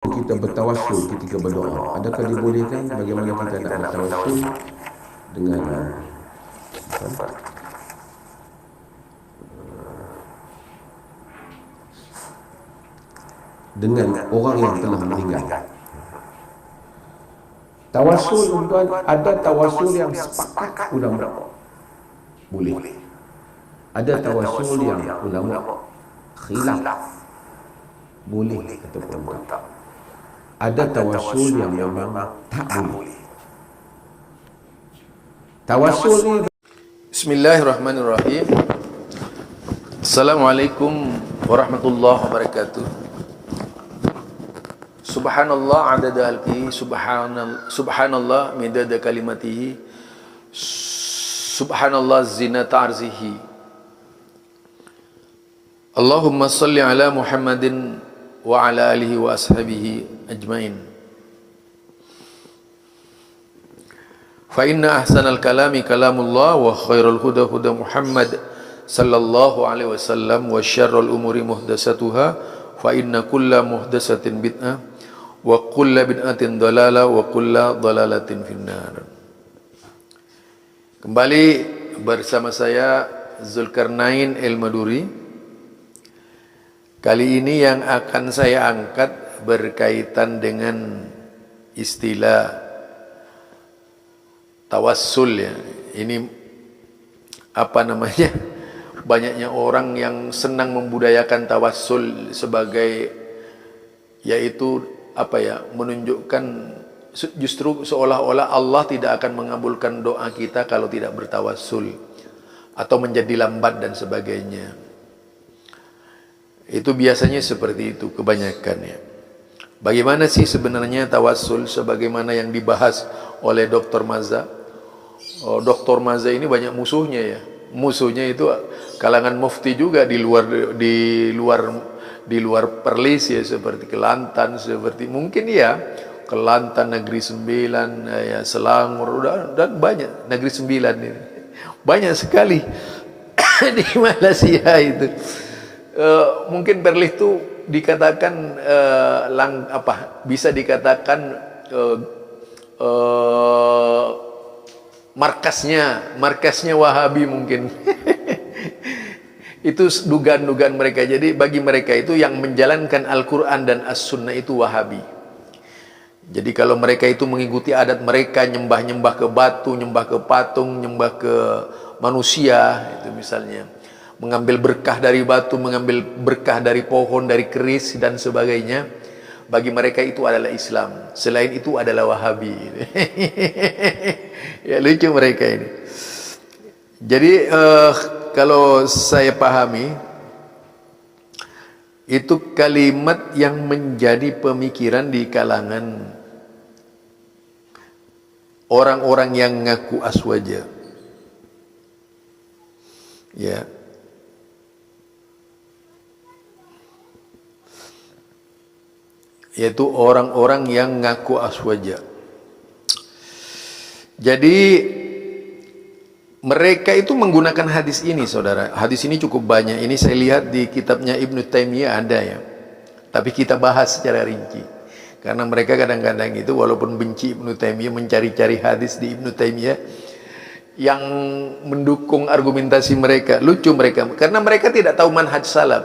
kita bertawassul ketika berdoa. Adakah dibolehkan? Bagaimana kita nak bertawassul dengan apa? Dengan orang yang telah meninggal. Tawassul, tuan, ada tawassul yang sepakat ulama boleh. Ada tawassul yang ulama khilaf boleh ataupun tak. Ada tawassul yang memang tak boleh. Tawassul ni. Bismillahirrahmanirrahim. Assalamualaikum warahmatullahi wabarakatuh. Subhanallah adada halqihi, subhanallah midada kalimatihi, subhanallah zinata arzihi. Allahumma salli ala Muhammadin wa ala alihi wa ashabihi ajmain. Fa inna ahsanal kalami kalamullah wa khairul huda huda Muhammad sallallahu alaihi wasallam wa syarrul umuri muhdatsatuha fa inna kulla muhdatsatin bid'ah wa kulla bid'atin dalalah wa kulla dalalatin finnar. Kembali bersama saya Zulkarnain El-Maduri. Kali ini yang akan saya angkat berkaitan dengan istilah tawassul ya. Ini apa namanya? Banyaknya orang yang senang membudayakan tawassul sebagai yaitu apa ya? Menunjukkan justru seolah-olah Allah tidak akan mengabulkan doa kita kalau tidak bertawassul atau menjadi lambat dan sebagainya. Itu biasanya seperti itu kebanyakannya. Bagaimana sih sebenarnya tawassul sebagaimana yang dibahas oleh Dr. Maza? Dr. Maza ini banyak musuhnya ya. Musuhnya itu kalangan mufti juga di luar Perlis ya, seperti Kelantan, seperti mungkin ya Kelantan, Negeri Sembilan, ya Selangor dan banyak Negeri Sembilan ini. Banyak sekali di Malaysia itu. Mungkin Perlis itu dikatakan bisa dikatakan markasnya Wahabi mungkin. Itu dugaan-dugaan mereka. Jadi bagi mereka itu yang menjalankan Al-Quran dan As-Sunnah itu Wahabi. Jadi kalau mereka itu mengikuti adat mereka, nyembah-nyembah ke batu, nyembah ke patung, nyembah ke manusia, itu misalnya mengambil berkah dari batu, mengambil berkah dari pohon, dari keris dan sebagainya, bagi mereka itu adalah Islam. Selain itu adalah Wahabi. Ya lucu mereka ini. Jadi kalau saya pahami, itu kalimat yang menjadi pemikiran di kalangan orang-orang yang ngaku aswaja. Ya. Yaitu orang-orang yang ngaku aswaja. Jadi mereka itu menggunakan hadis ini, saudara. Hadis ini cukup banyak. Ini saya lihat di kitabnya Ibnu Taimiyah ada ya. Tapi kita bahas secara rinci. Karena mereka kadang-kadang itu walaupun benci Ibnu Taimiyah, mencari-cari hadis di Ibnu Taimiyah yang mendukung argumentasi mereka. Lucu mereka. Karena mereka tidak tahu manhaj salaf.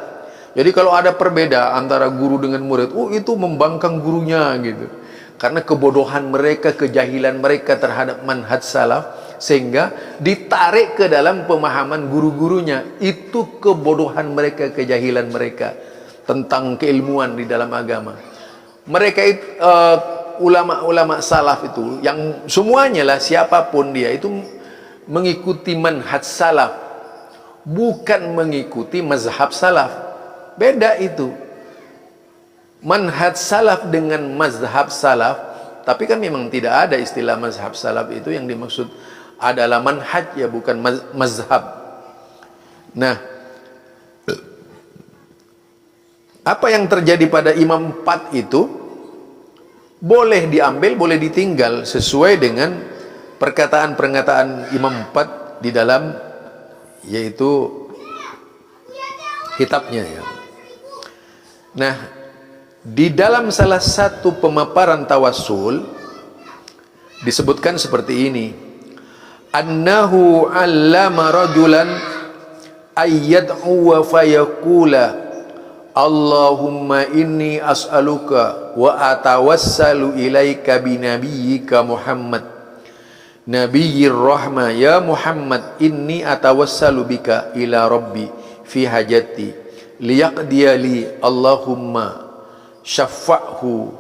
Jadi kalau ada perbedaan antara guru dengan murid, itu membangkang gurunya gitu. Karena kebodohan mereka, kejahilan mereka terhadap manhaj salaf, sehingga ditarik ke dalam pemahaman guru-gurunya. Itu kebodohan mereka, kejahilan mereka tentang keilmuan di dalam agama. Mereka itu ulama-ulama salaf itu, yang semuanya lah siapapun dia itu mengikuti manhaj salaf, bukan mengikuti mazhab salaf. Beda itu. Manhaj salaf dengan mazhab salaf, tapi kan memang tidak ada istilah mazhab salaf itu, yang dimaksud adalah manhaj ya, bukan mazhab. Nah, apa yang terjadi pada Imam 4 itu boleh diambil, boleh ditinggal sesuai dengan perkataan-perkataan Imam 4 di dalam yaitu kitabnya ya. Nah, Di dalam salah satu pemaparan tawassul disebutkan seperti ini, annahu 'allama rajulan ayyad'u wa fayaqula Allahumma inni as'aluka wa atawassalu ilaika binabiyyika Muhammad nabiyyir rahmah ya Muhammad inni atawassalu bika ila rabbi fi hajati liyaqdiya li Allahumma syafa'hu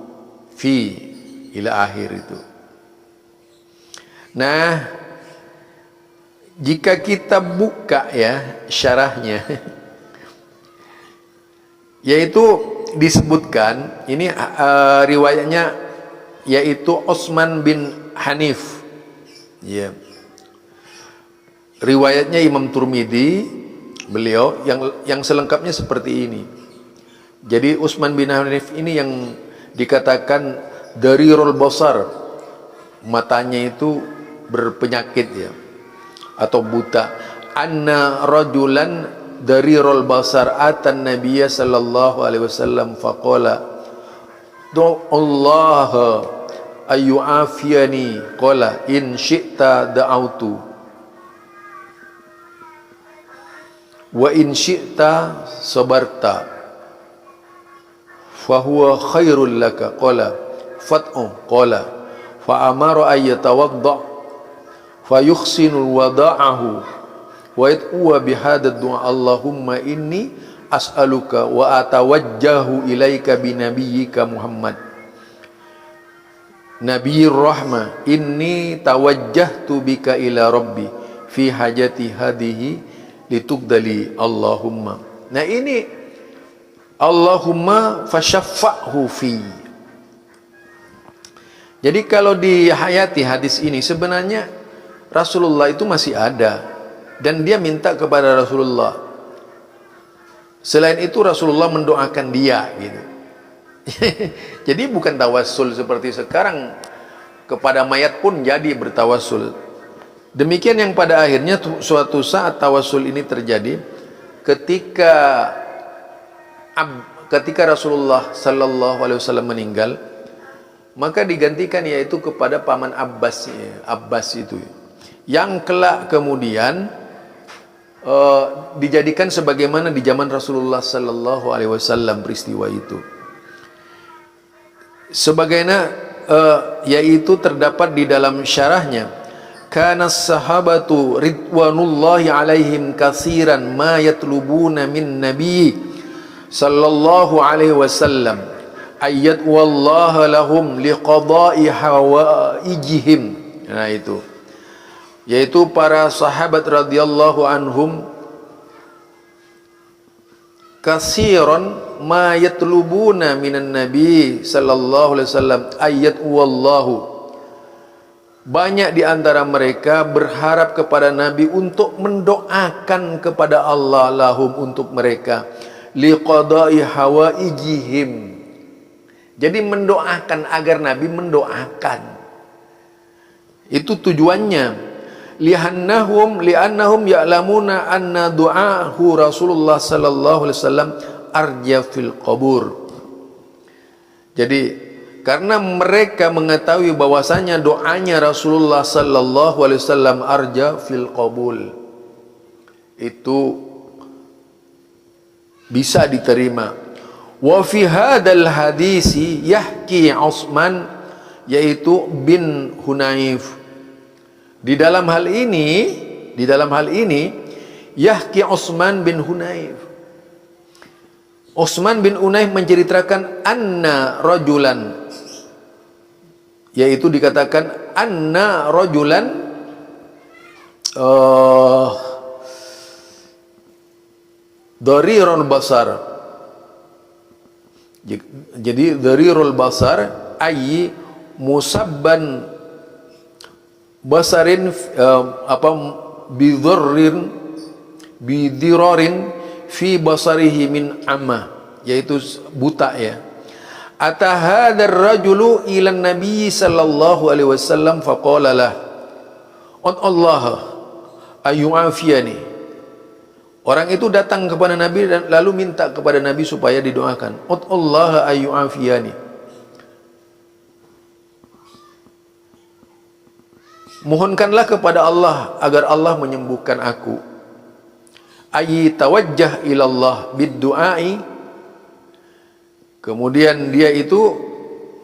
fi ila akhir itu. Nah, jika kita buka ya syarahnya yaitu disebutkan ini riwayatnya yaitu Utsman bin Hanif ya. Riwayatnya Imam Turmidi beliau yang selengkapnya seperti ini. Jadi Utsman bin Hanif ini yang dikatakan darirul basar, matanya itu berpenyakit ya atau buta. Anna rajulan darirul basar atan nabiyya sallallahu alaihi wasallam faqala Allah ayyuafiyani qala in syi'ta da'autu wa in syi'ta sabarta fahuwa khairul laka qala fat'u qala fa amara ay yatawadda fa yuhsinu wada'ahu wa yat'uwa bihadha du'a Allahumma inni as'aluka wa atawajjahu ilaika binabiyyika Muhammad nabiyyir rahmah inni tawajjahtu bika ila rabbi fi hajati hadhihi litugdali Allahumma. Nah ini Allahumma fasyaffa'hu fi. Jadi kalau dihayati hadis ini sebenarnya Rasulullah itu masih ada dan dia minta kepada Rasulullah. Selain itu Rasulullah mendoakan dia gitu. Jadi bukan tawassul seperti sekarang kepada mayat pun jadi bertawassul. Demikian yang pada akhirnya suatu saat tawassul ini terjadi ketika Rasulullah sallallahu alaihi wasallam meninggal, maka digantikan yaitu kepada paman Abbas ya, Abbas itu yang kelak kemudian dijadikan sebagaimana di zaman Rasulullah sallallahu alaihi wasallam peristiwa itu. Sebagaimana yaitu terdapat di dalam syarahnya, kana sahabatu ridwanullahi alaihim katsiran ma yatlubuna min nabi sallallahu alaihi wasallam ayat wallaha lahum liqada'i hawaijihim. Nah itu yaitu para sahabat radhiyallahu anhum katsiran ma yatlubuna minan nabi sallallahu alaihi wasallam ayat wallahu. Banyak di antara mereka berharap kepada Nabi untuk mendoakan kepada Allah lahum untuk mereka liqada'i hawaijihim. Jadi mendoakan agar Nabi mendoakan. Itu tujuannya. Li'annahum ya'lamuna anna du'ahu Rasulullah sallallahu alaihi wasallam arja fil qabur. Jadi karena mereka mengetahui bahwasanya doanya Rasulullah sallallahu alaihi wasallam arja fil qabul, itu bisa diterima. Wa fi hadzal hadisi yahki Utsman yaitu bin Hunayf. Di dalam hal ini yahki Utsman bin Hunayf. Utsman bin Hunayf menceritakan anna rajulan, yaitu dikatakan anna rajulan darirul basar. Jadi darirul basar ayyi musabban basarin bidirarin fi basarihi min amma, yaitu buta ya. Atahadar rajulu ila nabi sallallahu alaihi wasallam faqala lah Allah ayyuafiyani Orang itu datang kepada Nabi dan lalu minta kepada Nabi supaya didoakan. Allah ayyu'afiyani. Mohonkanlah kepada Allah agar Allah menyembuhkan aku. Ayyi tawajjah ilallah bid-du'ai. Kemudian dia itu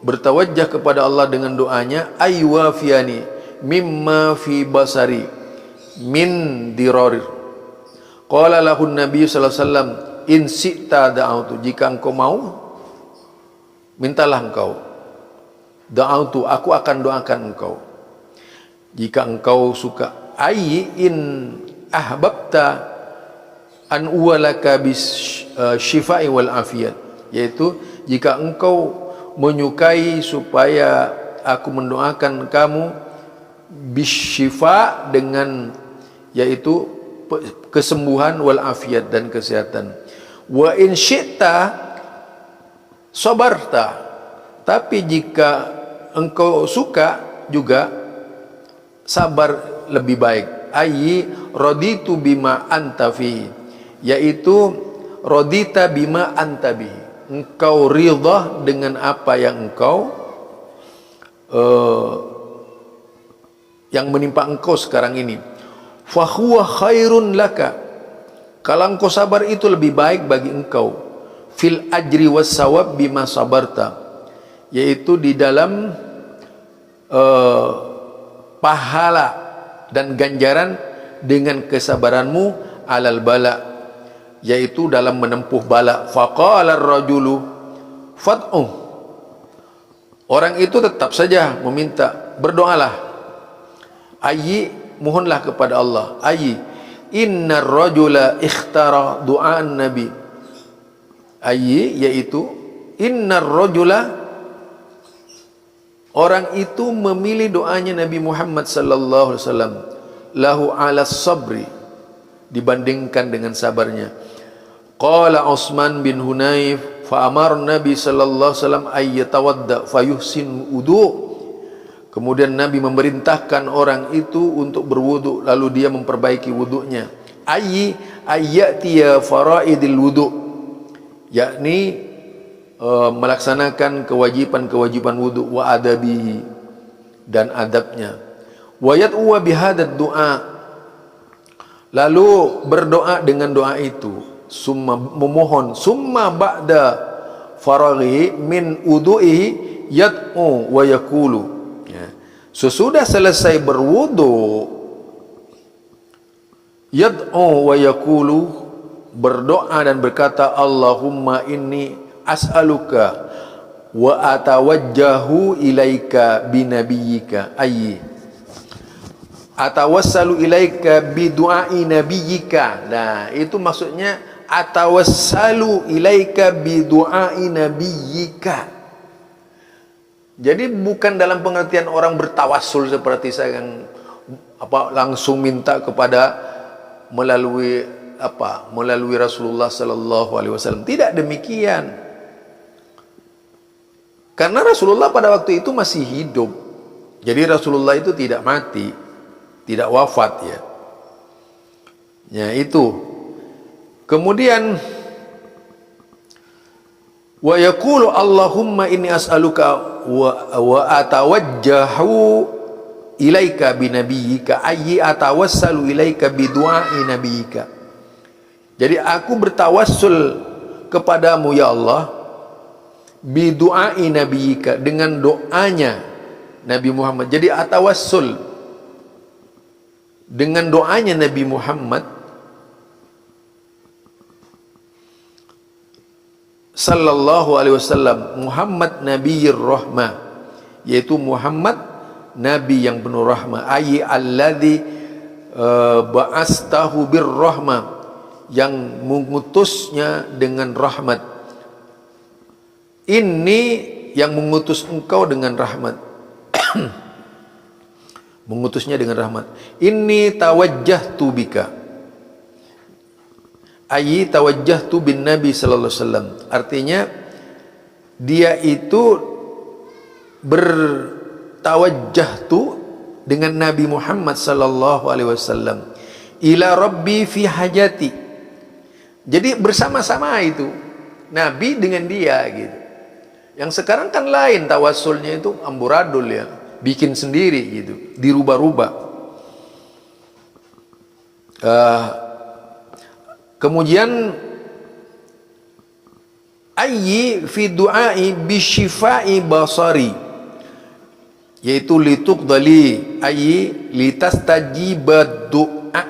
bertawajjah kepada Allah dengan doanya, ayyu'afiyani mimma fi basari min dirarir. Qala lahu Nabi sallallahu alaihi wasallam, in syi'ta da'autu, jika engkau mau mintalah engkau. Da'autu, aku akan doakan engkau. Jika engkau suka. Ayyi in ahbabta an uwalaka bis syifa'i wal afiyat, yaitu jika engkau menyukai supaya aku mendoakan kamu bis syifa, dengan yaitu kesembuhan wal afiat dan kesehatan. Wa in syi'ta sabarta, tapi jika engkau suka juga sabar lebih baik. Ayyi raditu bima anta fi, yaitu radita bima anta bi, engkau ridha dengan apa yang engkau yang menimpa engkau sekarang ini. Fahuwa khairun laka, kalau engkau sabar itu lebih baik bagi engkau. Fil ajri was sawab bima sabarta, yaitu di dalam pahala dan ganjaran dengan kesabaranmu alal bala, yaitu dalam menempuh bala. Faqala ar-rajulu fad'u, orang itu tetap saja meminta, berdoalah. Ayyi, mohonlah kepada Allah. Ayyi innar rajula ikhtara du'aan nabi. Ayyi, yaitu innar rajula, orang itu memilih doanya Nabi Muhammad sallallahu alaihi wasallam, lahu ala sabri, dibandingkan dengan sabarnya. Qala Utsman bin Hunayf fa amara Nabi sallallahu alaihi wasallam ay yatawadda fayuhsin wudu. Kemudian Nabi memerintahkan orang itu untuk berwudu, lalu dia memperbaiki wudunya. Ayyi ayyatiya faraidil wudu, yakni melaksanakan kewajiban-kewajiban wudu, wa adabihi, dan adabnya. Wa yad'u bihadzal du'a, lalu berdoa dengan doa itu. Summa, memohon. Summa ba'da faraghi min wudu'ihi yad'u wa yaqulu, sesudah selesai berwudu, yad'u wa yaqulu, berdoa dan berkata, Allahumma inni as'aluka wa atawajjahu ilaika binabiyyika. Ayyi atawassalu ilaika bidu'ai nabiyyika. Nah, itu maksudnya atawassalu ilaika bidu'ai nabiyyika. Jadi bukan dalam pengertian orang bertawassul seperti saya yang langsung minta kepada melalui Rasulullah sallallahu alaihi wasallam. Tidak demikian. Karena Rasulullah pada waktu itu masih hidup. Jadi Rasulullah itu tidak mati, tidak wafat ya. Ya itu. Kemudian wa yaqulu Allahumma inni as'aluka wa atawajjahu ilaika binabiyyika. Ayyi atawassalu ilaika bidu'ai nabiyyika. Jadi aku bertawassul kepadamu ya Allah bidu'ai nabiyyika, dengan doanya Nabi Muhammad. Jadi atawassul dengan doanya Nabi Muhammad sallallahu alaihi wasallam. Muhammad Nabiyir Rahmah, yaitu Muhammad Nabi yang penuh rahmah. Ayyi alladzi ba'astahu birrahmah, yang mengutusnya dengan rahmat. Ini yang mengutus engkau dengan rahmat. Mengutusnya dengan rahmat. Inni tawajjahtu bika. Ayyi tawajjahtu bin Nabi sallallahu alaihi wasallam. Artinya dia itu bertawajjahtu dengan Nabi Muhammad sallallahu alaihi wasallam ila rabbi fi hajati, Jadi bersama-sama itu Nabi dengan dia gitu. Yang sekarang kan lain, tawassulnya itu amburadul ya, bikin sendiri gitu, dirubah-rubah. Kemudian ayyi fi du'ai bisyifai basari, yaitu lituqdali ayyi litastajibad du'a,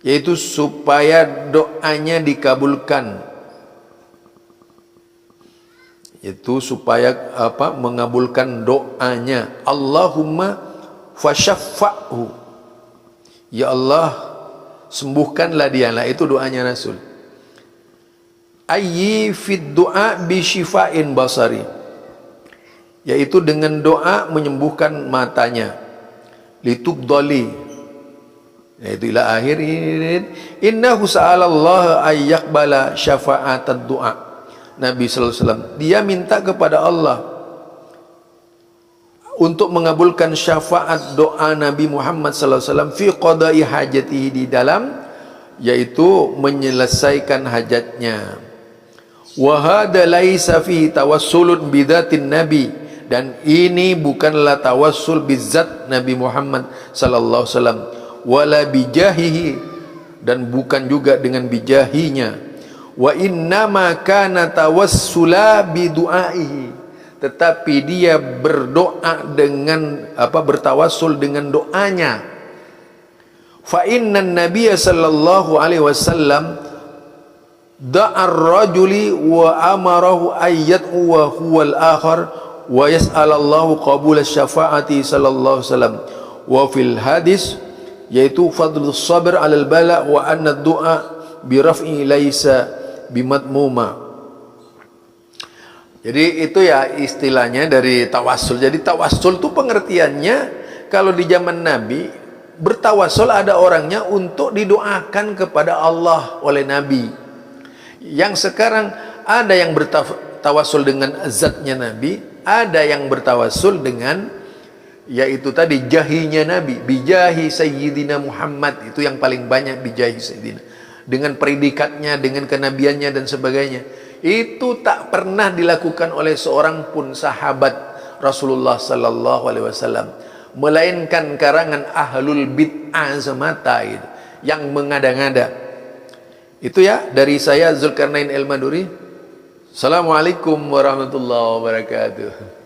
yaitu supaya doanya dikabulkan, yaitu supaya apa, mengabulkan doanya. Allahumma fasyaffa'hu, ya Allah sembuhkanlah dia. Lah itu doanya Rasul. Ayyi fid du'a bi syifa'in basari, yaitu dengan doa menyembuhkan matanya. Litubdali, yaitu ila akhir. Innahu sa'alallaha ayyaqbala syafa'atad du'a. Nabi sallallahu alaihi wasallam dia minta kepada Allah untuk mengabulkan syafaat doa Nabi Muhammad sallallahu alaihi wasallam fi qada'i hajatihi, di dalam yaitu menyelesaikan hajatnya. Wa hadza laisa fihi tawassulun bidzatin nabi, dan ini bukanlah tawassul bizat Nabi Muhammad sallallahu alaihi wasallam, wala bijahihi, dan bukan juga dengan bijahinya. Wa innama kana tawassula bidu'aihi, tetapi dia berdoa dengan apa, bertawassul dengan doanya. Fa innan nabiyya sallallahu alaihi wasallam da'ar rajuli wa amarahu ayyat wa huwal akhar wa yas'alallahu qabul syafaati sallallahu alaihi wasallam. Wa fil hadis, yaitu fadlus sabr 'alal bala wa anna du'a bi raf'i laisa bimatmuma. Jadi itu ya istilahnya dari tawassul. Jadi tawassul itu pengertiannya, kalau di zaman Nabi bertawassul ada orangnya untuk didoakan kepada Allah oleh Nabi. Yang sekarang ada yang bertawassul dengan zatnya Nabi, ada yang bertawassul dengan yaitu tadi jahinya Nabi, bijahi Sayyidina Muhammad, itu yang paling banyak, bijahi Sayyidina, dengan predikatnya, dengan kenabiannya dan sebagainya. Itu tak pernah dilakukan oleh seorang pun sahabat Rasulullah sallallahu alaihi wasallam, melainkan karangan ahlul bid'ah semata itu yang mengada-ngada. Itu ya dari saya, Zulkarnain El Maduri. Assalamualaikum warahmatullahi wabarakatuh.